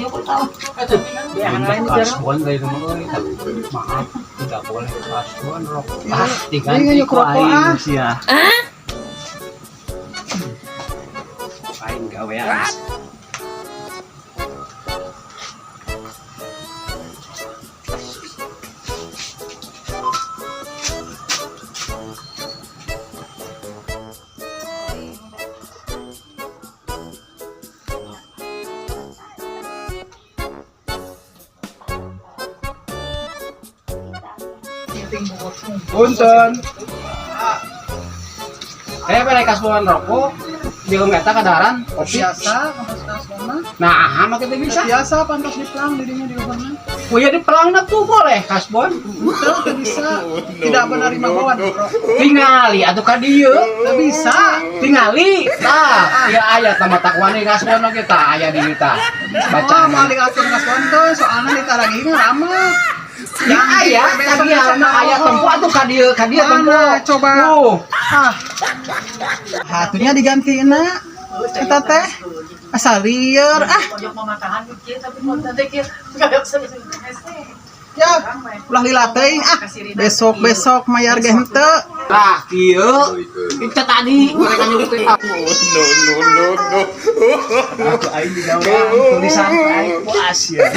aku tahu. Kasuan dari rumah maaf tidak boleh kasuan rokok. Diganti ku aing sia. Aing gawean. Punten. Balik kasuan rokok. Jeung eta kadaran kopi. Biasa kamas-kamas. Nah, mah kita bisa. Biasa pantas diplang dirinya di rumahnya. Oh ya dipelangna tuh boleh kasbon. Betul, tidak bisa. Tidak menerima bawaan. Tingali atuh ka dieu. Tidak bisa. Tingali. Tah, ya aya tah takwani kasbon oge tah aya di kita. Baca mau diatur kasuan tuh soalnya ditaragihna rama. Ya aya, tagihan aya tempo atuh ka dieu tempo. Coba. Hatunya digantina. Kita teh asal liar ya ulah lila teuing besok mayar ge henteu kieu kita tadi mereka nyurutin aku No. aku aing digawean tulisan aing puas ya